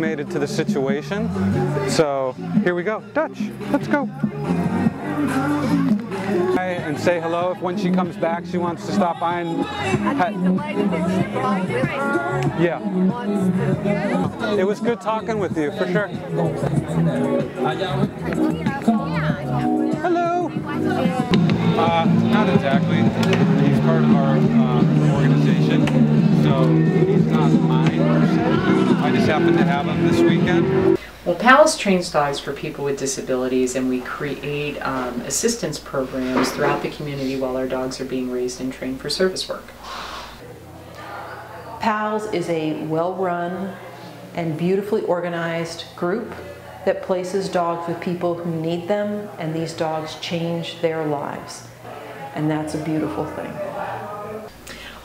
acclimated to the situation. So here we go. Dutch, let's go. And say hello if when she comes back she wants to stop by and I'd be delighted if she brought with her. Yeah. Wants to. It was good talking with you, for sure. Hello. Not exactly. He's part of our organization, so he's not mine. I just happened to have him this weekend. Well, PAALS trains dogs for people with disabilities, and we create assistance programs throughout the community while our dogs are being raised and trained for service work. PAALS is a well-run and beautifully organized group that places dogs with people who need them, and these dogs change their lives. And that's a beautiful thing.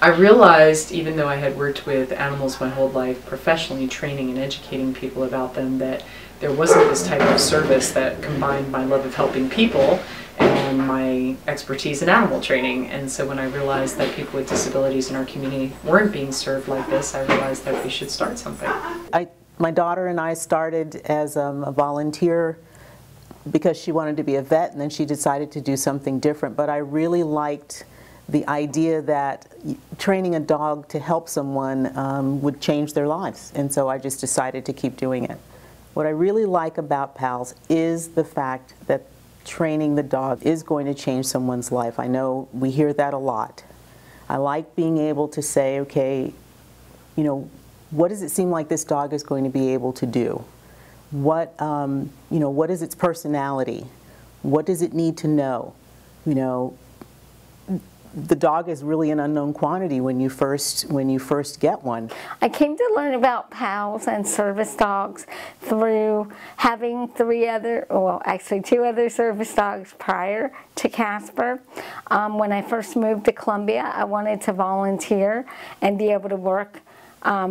I realized, even though I had worked with animals my whole life, professionally training and educating people about them, that there wasn't this type of service that combined my love of helping people and my expertise in animal training. And so when I realized that people with disabilities in our community weren't being served like this, I realized that we should start something. My daughter and I started as a volunteer because she wanted to be a vet, and then she decided to do something different. But I really liked the idea that training a dog to help someone would change their lives, and so I just decided to keep doing it. What I really like about PAALS is the fact that training the dog is going to change someone's life. I know we hear that a lot. I like being able to say, okay, you know, what does it seem like this dog is going to be able to do? What, you know, what is its personality? What does it need to know? You know, the dog is really an unknown quantity when you first get one. I came to learn about PAALS and service dogs through having two other service dogs prior to Casper. When I first moved to Columbia, I wanted to volunteer and be able to work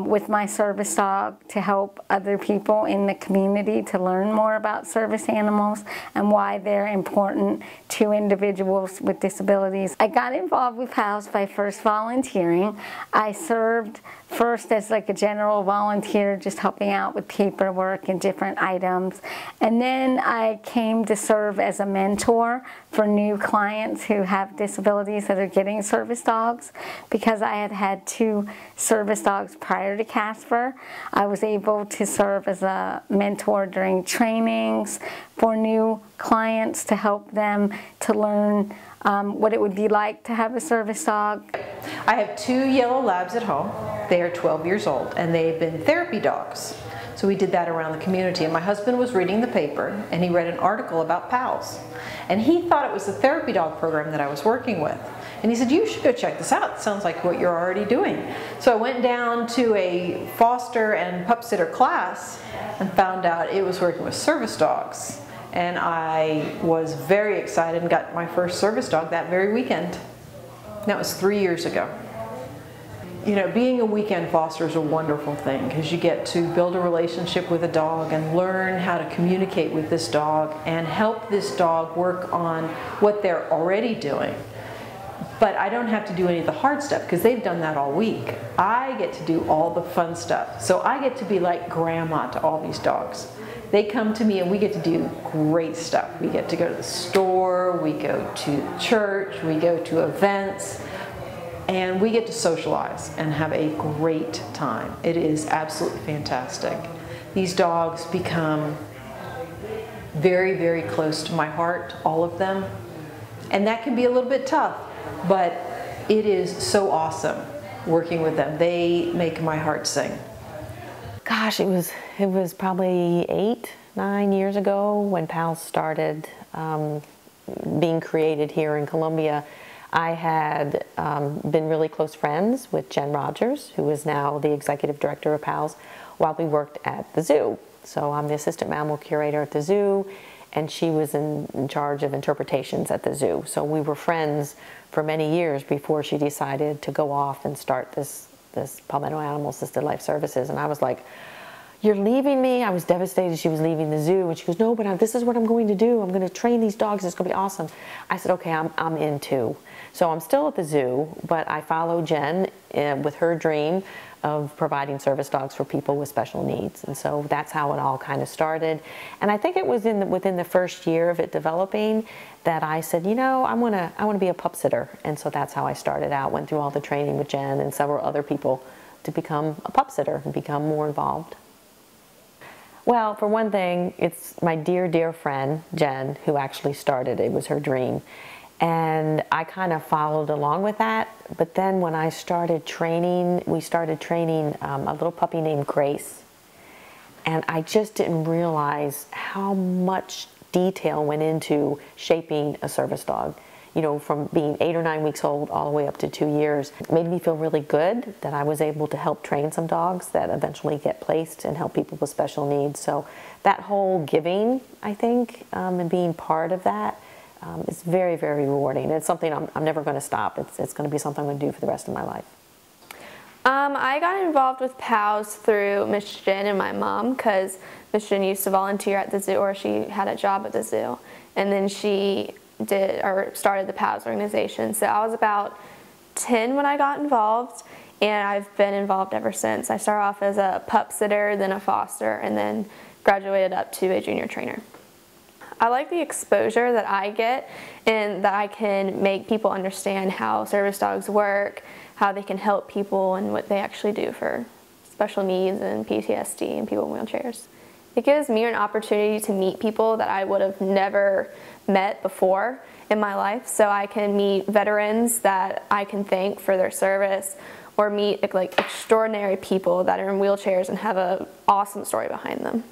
with my service dog to help other people in the community to learn more about service animals and why they're important to individuals with disabilities. I got involved with PAALS by first volunteering. I served first as like a general volunteer, just helping out with paperwork and different items. And then I came to serve as a mentor for new clients who have disabilities that are getting service dogs. Because I had had 2 service dogs prior to Casper, I was able to serve as a mentor during trainings for new clients to help them to learn what it would be like to have a service dog. I have 2 yellow labs at home. They are 12 years old, and they've been therapy dogs. So we did that around the community, and my husband was reading the paper, and he read an article about PAALS. And he thought it was the therapy dog program that I was working with. And he said, you should go check this out. It sounds like what you're already doing. So I went down to a foster and pup sitter class and found out it was working with service dogs. And I was very excited and got my first service dog that very weekend. That was 3 years ago. You know, being a weekend foster is a wonderful thing because you get to build a relationship with a dog and learn how to communicate with this dog and help this dog work on what they're already doing. But I don't have to do any of the hard stuff because they've done that all week. I get to do all the fun stuff. So I get to be like grandma to all these dogs. They come to me and we get to do great stuff. We get to go to the store, we go to church, we go to events, and we get to socialize and have a great time. It is absolutely fantastic. These dogs become very, very close to my heart, all of them. And that can be a little bit tough, but it is so awesome working with them. They make my heart sing. Gosh, it was probably 8-9 years ago when PAALS started being created here in Columbia. I had been really close friends with Jen Rogers, who is now the executive director of PAALS, while we worked at the zoo. So I'm the assistant mammal curator at the zoo, and she was in charge of interpretations at the zoo. So we were friends for many years before she decided to go off and start this Palmetto Animal Assisted Life Services. And I was like, you're leaving me? I was devastated she was leaving the zoo. And she goes, no, but this is what I'm going to do. I'm going to train these dogs. It's going to be awesome. I said, okay, I'm in too. So I'm still at the zoo, but I follow Jen with her dream of providing service dogs for people with special needs. And so that's how it all kind of started. And I think it was within the first year of it developing that I said, you know, I want to be a pup sitter. And so that's how I started out, went through all the training with Jen and several other people to become a pup sitter and become more involved. Well, for one thing, it's my dear, dear friend, Jen, who actually started it. It was her dream. And I kind of followed along with that. But then when I started training, we started training a little puppy named Grace. And I just didn't realize how much detail went into shaping a service dog. You know, from being 8 or 9 weeks old all the way up to 2 years. It made me feel really good that I was able to help train some dogs that eventually get placed and help people with special needs. So that whole giving, I think, and being part of that is very, very rewarding. It's something I'm never going to stop. It's going to be something I'm going to do for the rest of my life. I got involved with PAALS through Miss Jen and my mom, because Miss Jen used to volunteer at the zoo, or she had a job at the zoo, and then she started the PAALS organization. So I was about 10 when I got involved, and I've been involved ever since. I started off as a pup sitter, then a foster, and then graduated up to a junior trainer. I like the exposure that I get, and that I can make people understand how service dogs work, how they can help people, and what they actually do for special needs and PTSD and people in wheelchairs. It gives me an opportunity to meet people that I would have never met before in my life. So I can meet veterans that I can thank for their service, or meet like extraordinary people that are in wheelchairs and have an awesome story behind them.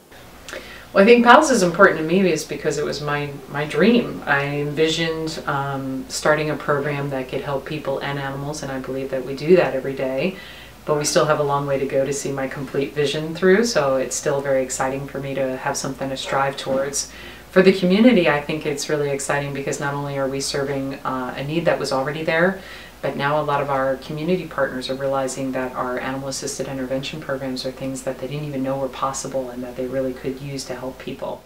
Well, I think PAALS is important to me because it was my dream. I envisioned starting a program that could help people and animals, and I believe that we do that every day. But we still have a long way to go to see my complete vision through, so it's still very exciting for me to have something to strive towards. For the community, I think it's really exciting because not only are we serving a need that was already there, but now a lot of our community partners are realizing that our animal-assisted intervention programs are things that they didn't even know were possible and that they really could use to help people.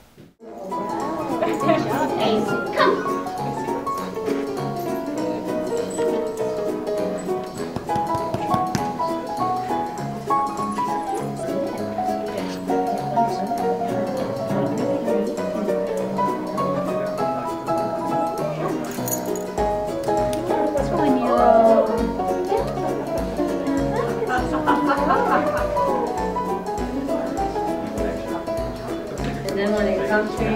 And then when it comes to you,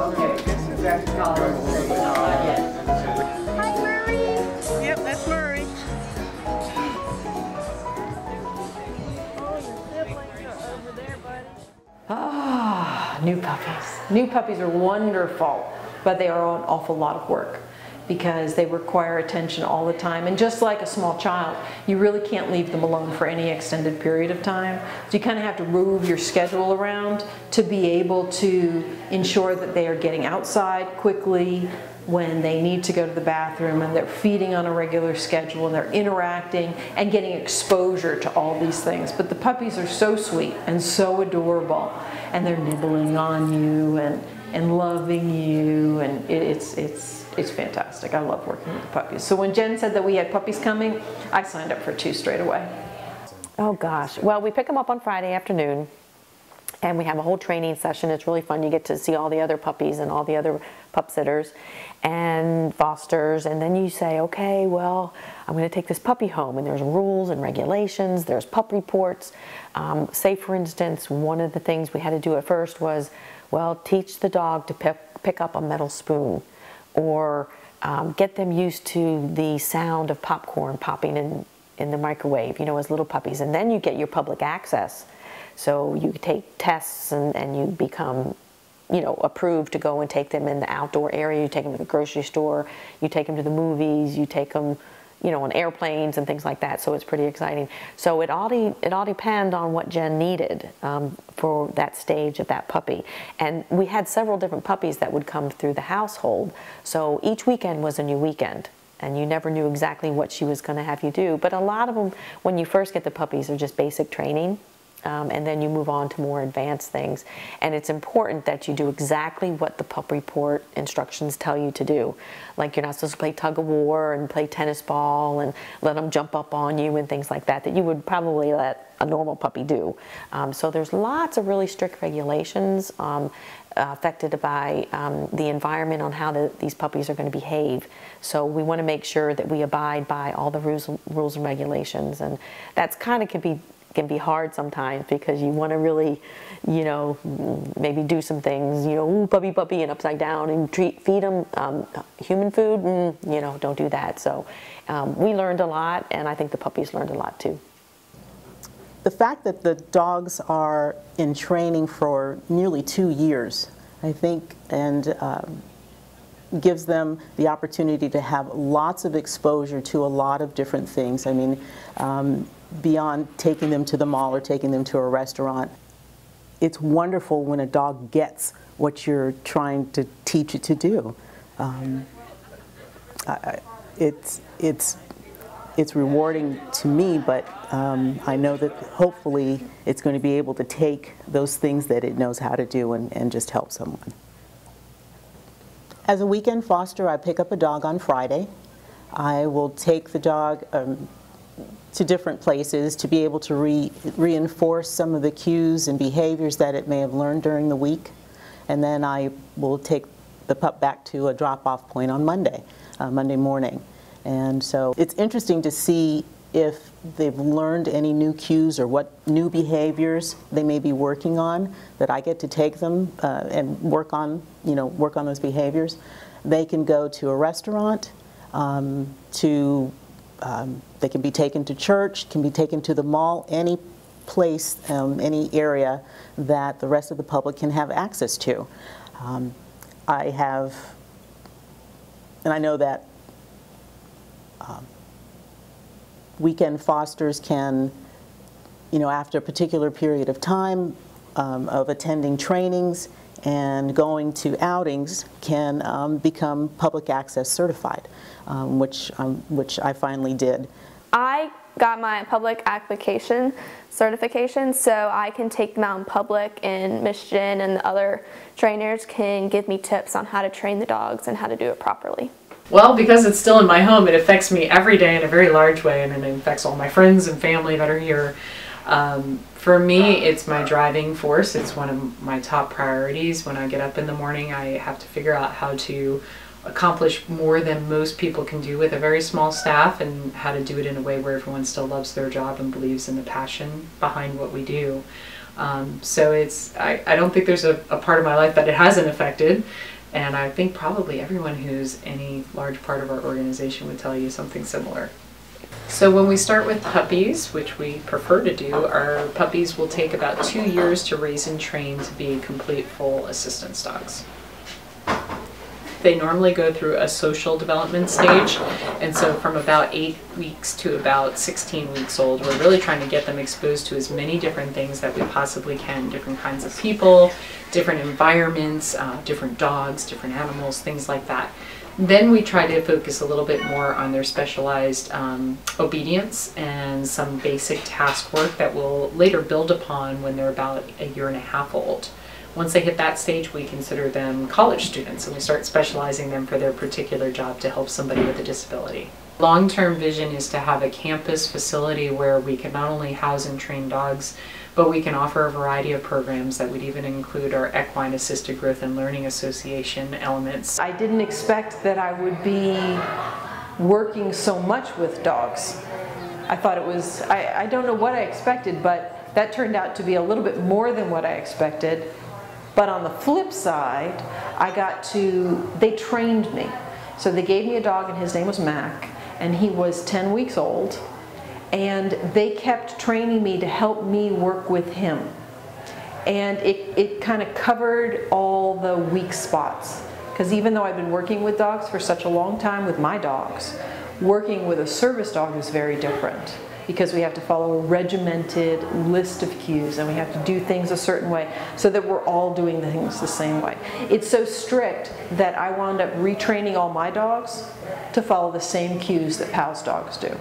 okay, this is back to college. Hi, Murray. Yep, that's Murray. Oh, your siblings are over there, buddy. Ah, new puppies. New puppies are wonderful, but they are an awful lot of work, because they require attention all the time. And just like a small child, you really can't leave them alone for any extended period of time. So you kind of have to move your schedule around to be able to ensure that they are getting outside quickly when they need to go to the bathroom, and they're feeding on a regular schedule, and they're interacting and getting exposure to all these things. But the puppies are so sweet and so adorable, and they're nibbling on you and loving you, and it's fantastic. I love working with the puppies. So when Jen said that we had puppies coming, I signed up for 2 straight away. Oh gosh. Well, we pick them up on Friday afternoon, and we have a whole training session. It's really fun. You get to see all the other puppies and all the other pup sitters and fosters, and then you say, okay, well, I'm going to take this puppy home, and there's rules and regulations, there's pup reports. Say, for instance, one of the things we had to do at first was, well, teach the dog to pick up a metal spoon, or get them used to the sound of popcorn popping in the microwave, you know, as little puppies. And then you get your public access. So you take tests, and you become, you know, approved to go and take them in the outdoor area. You take them to the grocery store, you take them to the movies, you take them, you know, on airplanes and things like that. So it's pretty exciting. So it all depends on what Jen needed for that stage of that puppy. And we had several different puppies that would come through the household. So each weekend was a new weekend, and you never knew exactly what she was going to have you do. But a lot of them, when you first get the puppies, are just basic training. and then you move on to more advanced things. And it's important that you do exactly what the pup report instructions tell you to do. Like you're not supposed to play tug of war and play tennis ball and let them jump up on you and things like that, that you would probably let a normal puppy do. So there's lots of really strict regulations affected by the environment on how these puppies are going to behave. So we want to make sure that we abide by all the rules and regulations, and that's kind of can be hard sometimes because you want to really, you know, maybe do some things, you know, ooh, puppy, puppy, and upside down, and feed them human food, and, you know, don't do that. So we learned a lot, and I think the puppies learned a lot too. The fact that the dogs are in training for nearly 2 years, I think, and gives them the opportunity to have lots of exposure to a lot of different things. I mean, beyond taking them to the mall or taking them to a restaurant, it's wonderful when a dog gets what you're trying to teach it to do. It's rewarding to me, but I know that hopefully it's going to be able to take those things that it knows how to do and just help someone. As a weekend foster, I pick up a dog on Friday. I will take the dog to different places to be able to reinforce some of the cues and behaviors that it may have learned during the week. And then I will take the pup back to a drop-off point on Monday morning. And so it's interesting to see if they've learned any new cues or what new behaviors they may be working on that I get to take them and work on those behaviors. They can go to a restaurant, they can be taken to church, can be taken to the mall, any place, any area that the rest of the public can have access to. And I know that weekend fosters can, after a particular period of time of attending trainings and going to outings, can become public access certified, which I finally did. I got my public application certification, so I can take them out in public, and Miss Jen and the other trainers can give me tips on how to train the dogs and how to do it properly. Well, because it's still in my home, it affects me every day in a very large way, and it affects all my friends and family that are here. For me, it's my driving force. It's one of my top priorities. When I get up in the morning, I have to figure out how to accomplish more than most people can do with a very small staff, and how to do it in a way where everyone still loves their job and believes in the passion behind what we do. So I don't think there's a part of my life that it hasn't affected. And I think probably everyone who's any large part of our organization would tell you something similar. So when we start with puppies, which we prefer to do, our puppies will take about 2 years to raise and train to be complete full assistance dogs. They normally go through a social development stage, and so from about 8 weeks to about 16 weeks old, we're really trying to get them exposed to as many different things that we possibly can, different kinds of people, different environments, different dogs, different animals, things like that. Then we try to focus a little bit more on their specialized obedience and some basic task work that we'll later build upon when they're about 1.5 years old. Once they hit that stage, we consider them college students, and we start specializing them for their particular job to help somebody with a disability. Long-term vision is to have a campus facility where we can not only house and train dogs, but we can offer a variety of programs that would even include our Equine Assisted Growth and Learning Association elements. I didn't expect that I would be working so much with dogs. I thought it was, I don't know what I expected, but that turned out to be a little bit more than what I expected. But on the flip side, they trained me. So they gave me a dog, and his name was Mac, and he was 10 weeks old. And they kept training me to help me work with him. And it kind of covered all the weak spots. Because even though I've been working with dogs for such a long time with my dogs, working with a service dog is very different. Because we have to follow a regimented list of cues, and we have to do things a certain way so that we're all doing things the same way. It's so strict that I wound up retraining all my dogs to follow the same cues that PAALS dogs do.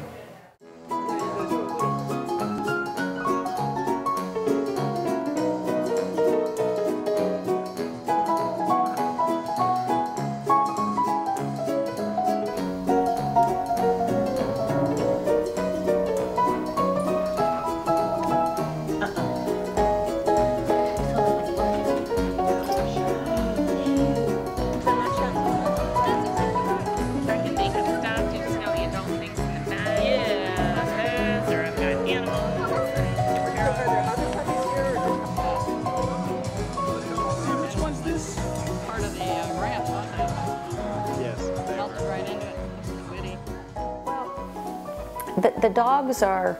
the dogs are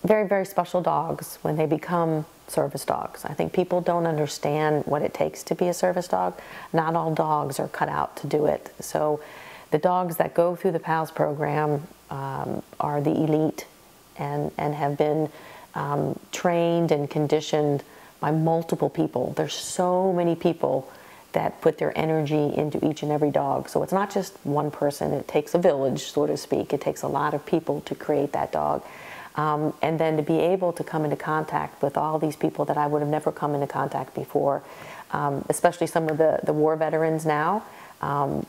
very, very special dogs when they become service dogs. I think people don't understand what it takes to be a service dog. Not all dogs are cut out to do it. So the dogs that go through the PAALS program are the elite and have been trained and conditioned by multiple people. There's so many people that put their energy into each and every dog. So it's not just one person. It takes a village, so to speak. It takes a lot of people to create that dog. And then to be able to come into contact with all these people that I would have never come into contact before, especially some of the war veterans now.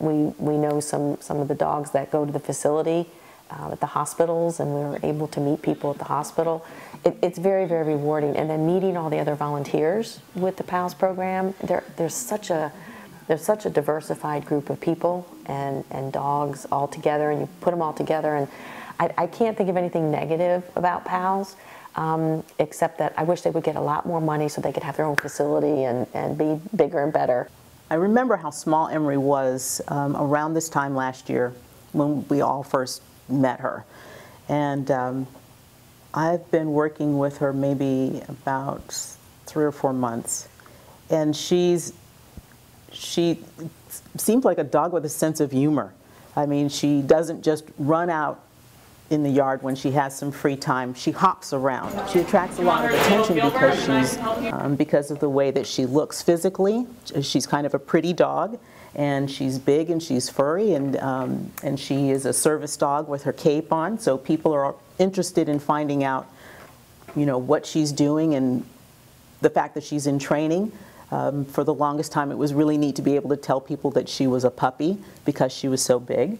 We know some of the dogs that go to the facility at the hospitals, and we were able to meet people at the hospital. It's very, very rewarding. And then meeting all the other volunteers with the PAALS program, there's such a diversified group of people and dogs all together, and you put them all together. And I can't think of anything negative about PAALS, except that I wish they would get a lot more money so they could have their own facility and be bigger and better. I remember how small Emery was around this time last year when we all first met her. And I've been working with her maybe about 3 or 4 months. And she seems like a dog with a sense of humor. I mean, she doesn't just run out in the yard when she has some free time. She hops around. She attracts a lot of attention because of the way that she looks physically. She's kind of a pretty dog, and she's big and she's furry, and she is a service dog with her cape on. So people are interested in finding out, you know, what she's doing and the fact that she's in training. For the longest time, it was really neat to be able to tell people that she was a puppy because she was so big.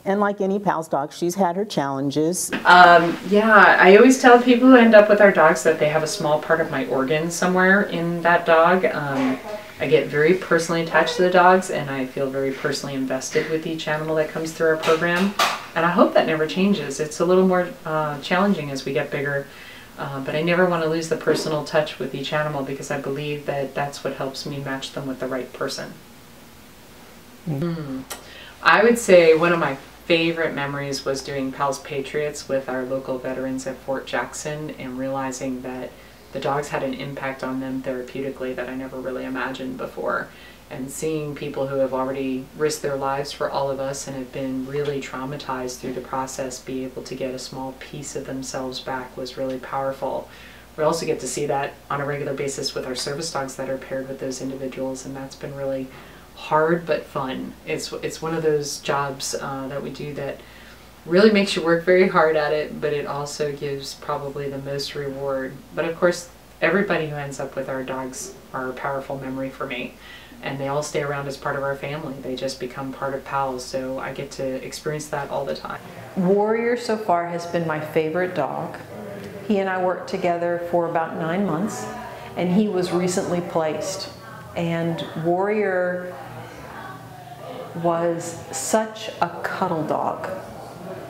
And like any PAALS dog, she's had her challenges. Yeah, I always tell people who end up with our dogs that they have a small part of my organ somewhere in that dog. I get very personally attached to the dogs, and I feel very personally invested with each animal that comes through our program. And I hope that never changes. It's a little more challenging as we get bigger, but I never want to lose the personal touch with each animal because I believe that that's what helps me match them with the right person. I would say one of my favorite memories was doing PAALS Patriots with our local veterans at Fort Jackson, and realizing that the dogs had an impact on them therapeutically that I never really imagined before. And seeing people who have already risked their lives for all of us and have been really traumatized through the process be able to get a small piece of themselves back was really powerful. We also get to see that on a regular basis with our service dogs that are paired with those individuals, and that's been really hard but fun. It's one of those jobs that we do that really makes you work very hard at it, but it also gives probably the most reward. But of course, everybody who ends up with our dogs are a powerful memory for me, and they all stay around as part of our family. They just become part of PAALS, so I get to experience that all the time. Warrior so far has been my favorite dog. He and I worked together for about 9 months, and he was recently placed. And Warrior was such a cuddle dog.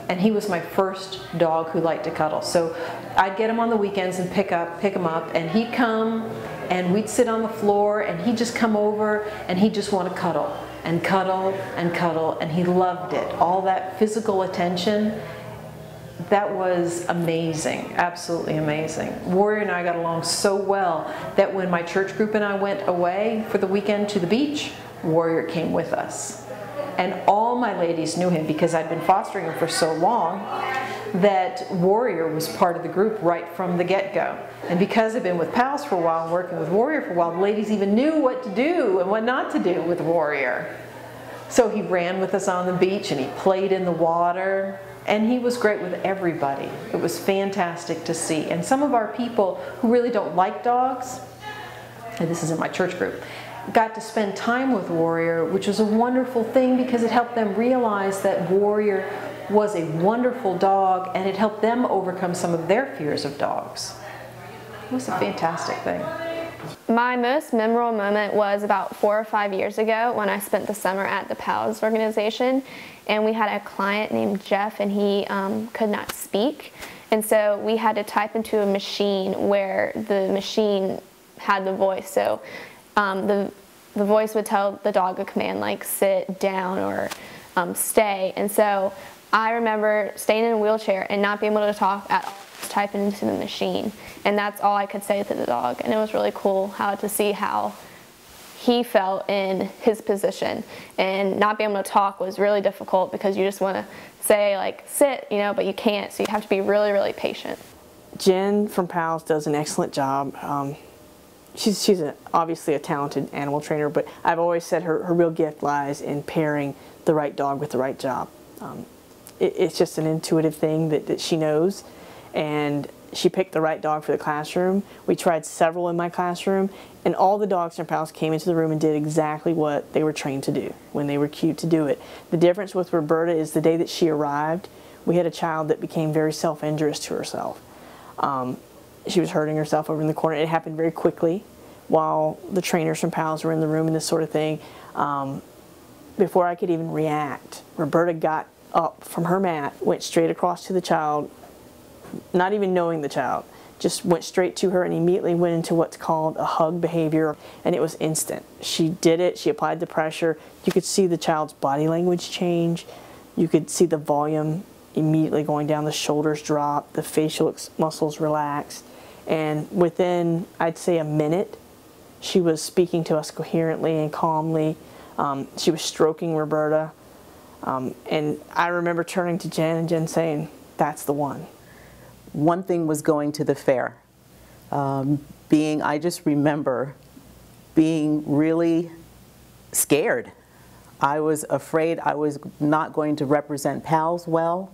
And he was my first dog who liked to cuddle. So I'd get him on the weekends and pick him up, and he'd come and we'd sit on the floor, and he'd just come over and he'd just want to cuddle and cuddle and cuddle, and he loved it. All that physical attention, that was amazing, absolutely amazing. Warrior and I got along so well that when my church group and I went away for the weekend to the beach, Warrior came with us. And all my ladies knew him because I'd been fostering him for so long that Warrior was part of the group right from the get-go. And because I've been with PAALS for a while and working with Warrior for a while, the ladies even knew what to do and what not to do with Warrior. So he ran with us on the beach, and he played in the water, and he was great with everybody. It was fantastic to see. And some of our people who really don't like dogs, and this is in my church group, got to spend time with Warrior, which was a wonderful thing because it helped them realize that Warrior was a wonderful dog, and it helped them overcome some of their fears of dogs. It was a fantastic thing. My most memorable moment was about 4 or 5 years ago when I spent the summer at the PAALS organization, and we had a client named Jeff, and he could not speak, and so we had to type into a machine where the machine had the voice. So the voice would tell the dog a command like sit down or stay, and so I remember staying in a wheelchair and not being able to talk at all, just typing into the machine. And that's all I could say to the dog. And it was really cool to see how he felt in his position. And not being able to talk was really difficult because you just want to say, like, sit, you know, but you can't. So you have to be really, really patient. Jen from PAALS does an excellent job. She's obviously a talented animal trainer, but I've always said her real gift lies in pairing the right dog with the right job. It's just an intuitive thing that she knows, and she picked the right dog for the classroom. We tried several in my classroom, and all the dogs from PAALS came into the room and did exactly what they were trained to do when they were cued to do it. The difference with Roberta is the day that she arrived, we had a child that became very self-injurious to herself. She was hurting herself over in the corner. It happened very quickly while the trainers from PAALS were in the room and this sort of thing. Before I could even react, Roberta got up from her mat, went straight across to the child, not even knowing the child, just went straight to her and immediately went into what's called a hug behavior, and it was instant. She did it, she applied the pressure. You could see the child's body language change. You could see the volume immediately going down, the shoulders drop, the facial muscles relaxed, and within, I'd say, a minute, she was speaking to us coherently and calmly. She was stroking Roberta, and I remember turning to Jen and Jen saying, "That's the one." One thing was going to the fair. I just remember being really scared. I was afraid I was not going to represent PAALS well.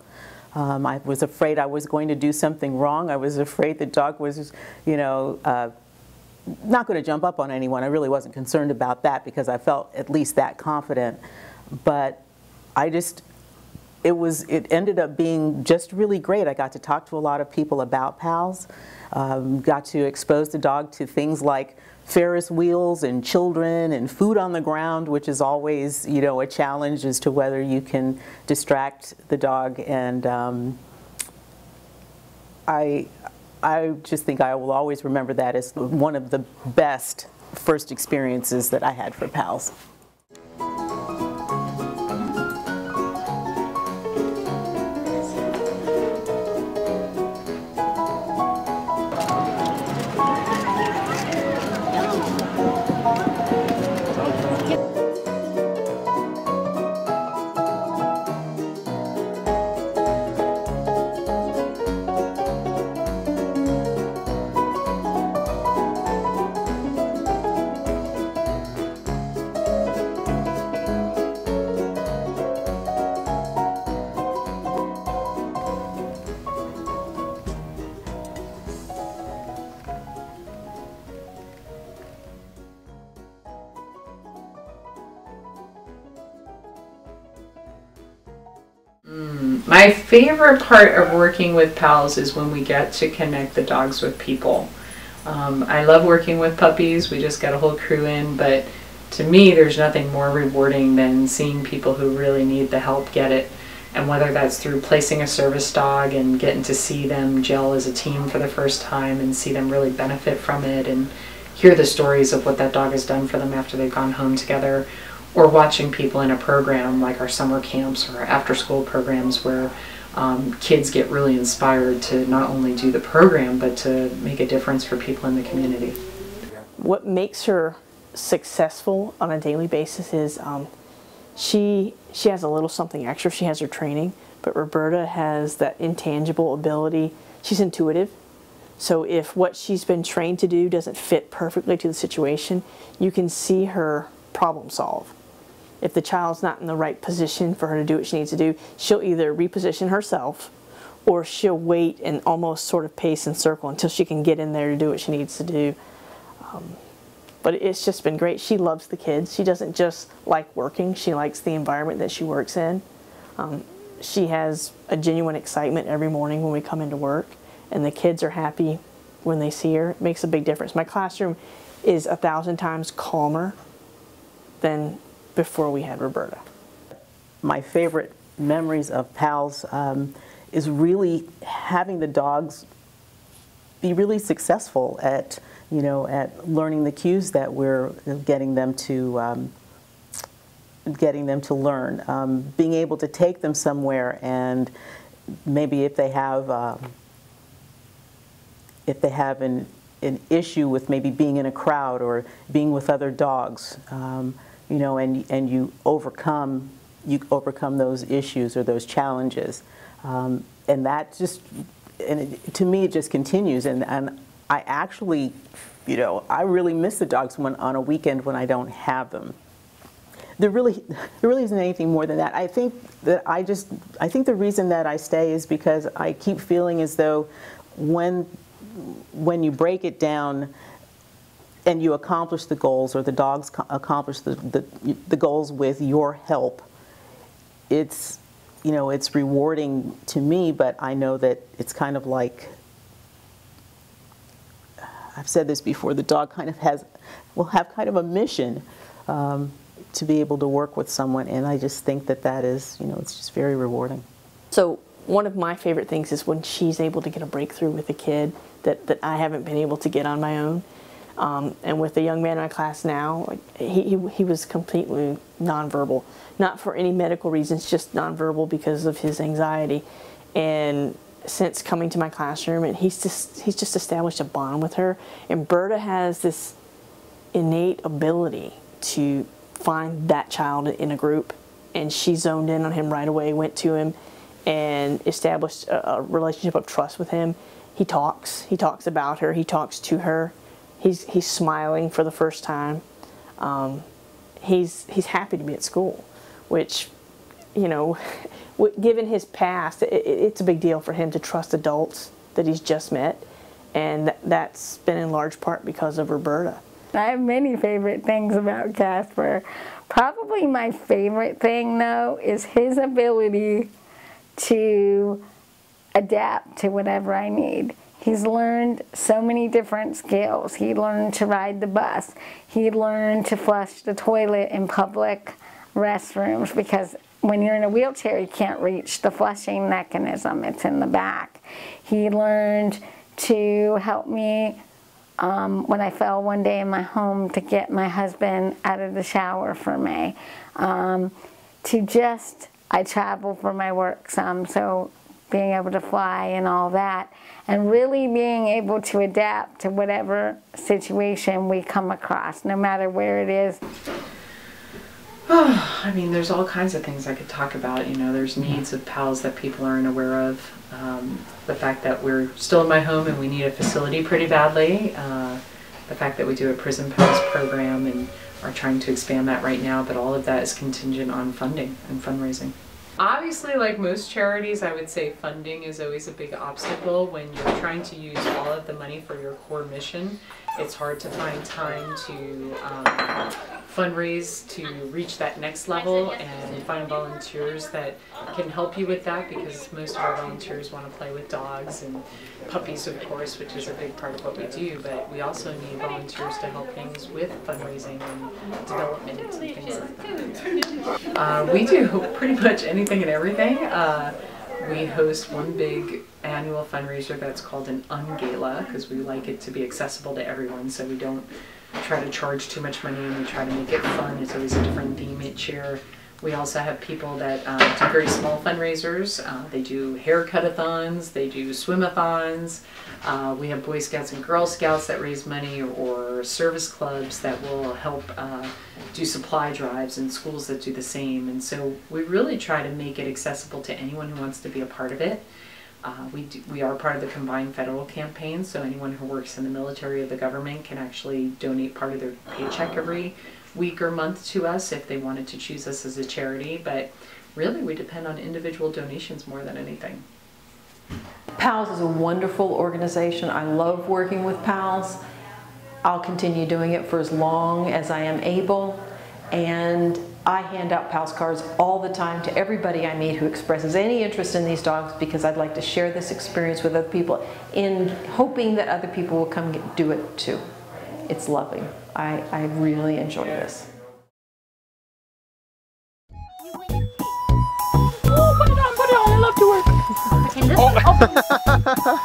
I was afraid I was going to do something wrong. I was afraid the dog was, you know, not going to jump up on anyone. I really wasn't concerned about that because I felt at least that confident. But it ended up being just really great. I got to talk to a lot of people about PAALS, got to expose the dog to things like Ferris wheels and children and food on the ground, which is always, you know, a challenge as to whether you can distract the dog. And I just think I will always remember that as one of the best first experiences that I had for PAALS. My favorite part of working with PAALS is when we get to connect the dogs with people. I love working with puppies. We just got a whole crew in, but to me there's nothing more rewarding than seeing people who really need the help get it. And whether that's through placing a service dog and getting to see them gel as a team for the first time and see them really benefit from it and hear the stories of what that dog has done for them after they've gone home together, or watching people in a program like our summer camps or our after-school programs where kids get really inspired to not only do the program but to make a difference for people in the community. What makes her successful on a daily basis is she has a little something extra. She has her training, but Roberta has that intangible ability. She's intuitive. So if what she's been trained to do doesn't fit perfectly to the situation, you can see her problem solve. If the child's not in the right position for her to do what she needs to do, she'll either reposition herself or she'll wait and almost sort of pace and circle until she can get in there to do what she needs to do. But it's just been great. She loves the kids. She doesn't just like working. She likes the environment that she works in. She has a genuine excitement every morning when we come into work, and the kids are happy when they see her. It makes a big difference. My classroom is 1,000 times calmer than before we had Roberta. My favorite memories of PAALS is really having the dogs be really successful at, you know, at learning the cues that we're getting them to getting them to learn. Being able to take them somewhere, and maybe if they have an issue with maybe being in a crowd or being with other dogs, you know, and you overcome those issues or those challenges, and that just, to me, it just continues. And I actually, you know, I really miss the dogs on a weekend when I don't have them. There really isn't anything more than that. I think the reason that I stay is because I keep feeling as though when you break it down and you accomplish the goals, or the dogs accomplish the goals with your help, it's, you know, it's rewarding to me, but I know that it's kind of like, I've said this before, the dog kind of will have kind of a mission to be able to work with someone, and I just think that is, you know, it's just very rewarding. So one of my favorite things is when she's able to get a breakthrough with a kid that I haven't been able to get on my own. And with the young man in my class now, like, he was completely nonverbal, not for any medical reasons, just nonverbal because of his anxiety. And since coming to my classroom, and he's just established a bond with her. And Berta has this innate ability to find that child in a group, and she zoned in on him right away, went to him and established a relationship of trust with him. He talks about her, he talks to her, he's smiling for the first time. He's happy to be at school, which, you know, given his past, it's a big deal for him to trust adults that he's just met, and that's been in large part because of Roberta. I have many favorite things about Casper. Probably my favorite thing, though, is his ability to adapt to whatever I need. He's learned so many different skills. He learned to ride the bus. He learned to flush the toilet in public restrooms, because when you're in a wheelchair, you can't reach the flushing mechanism. It's in the back. He learned to help me when I fell one day in my home, to get my husband out of the shower for me. I travel for my work some, so being able to fly and all that, and really being able to adapt to whatever situation we come across, no matter where it is. Oh, I mean, there's all kinds of things I could talk about. You know, there's needs of PAALS that people aren't aware of. The fact that we're still in my home and we need a facility pretty badly. The fact that we do a prison PAALS program and are trying to expand that right now, but all of that is contingent on funding and fundraising. Obviously, like most charities, I would say funding is always a big obstacle. When you're trying to use all of the money for your core mission, it's hard to find time to fundraise to reach that next level and find volunteers that can help you with that, because most of our volunteers want to play with dogs and puppies, of course, which is a big part of what we do, but we also need volunteers to help things with fundraising and development and things like that. We do pretty much anything and everything. We host one big annual fundraiser that's called an Ungala, because we like it to be accessible to everyone, so we don't try to charge too much money, and we try to make it fun. It's always a different theme each year. We also have people that do very small fundraisers. They do haircut-a-thons, they do swim-a-thons. We have Boy Scouts and Girl Scouts that raise money, or service clubs that will help do supply drives, and schools that do the same. And so we really try to make it accessible to anyone who wants to be a part of it. We are part of the combined federal campaign, so anyone who works in the military or the government can actually donate part of their paycheck every week or month to us if they wanted to choose us as a charity. But really, we depend on individual donations more than anything. PAALS is a wonderful organization. I love working with PAALS. I'll continue doing it for as long as I am able, and I hand out PAALS cards all the time to everybody I meet who expresses any interest in these dogs, because I'd like to share this experience with other people, in hoping that other people will come do it too. It's lovely. I really enjoy this. Oh, put it on, I love to work. Okay,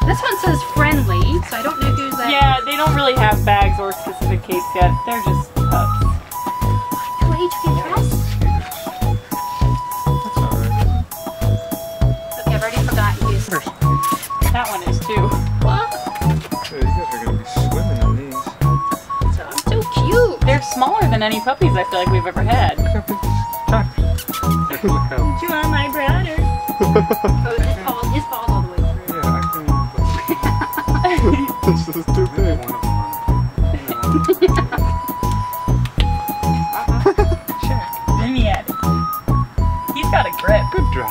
this one says friendly, so I don't know who's that. Yeah, they don't really have bags or specific capes yet. They're just pups. What age can you dress? That one is too. What? Yeah, you guys are gonna be swimming in these. So cute. They're smaller than any puppies I feel like we've ever had. You are my brother. Oh, his paws all the way through. Yeah, I can. This is too big. Then he had it. He's got a grip. Good job.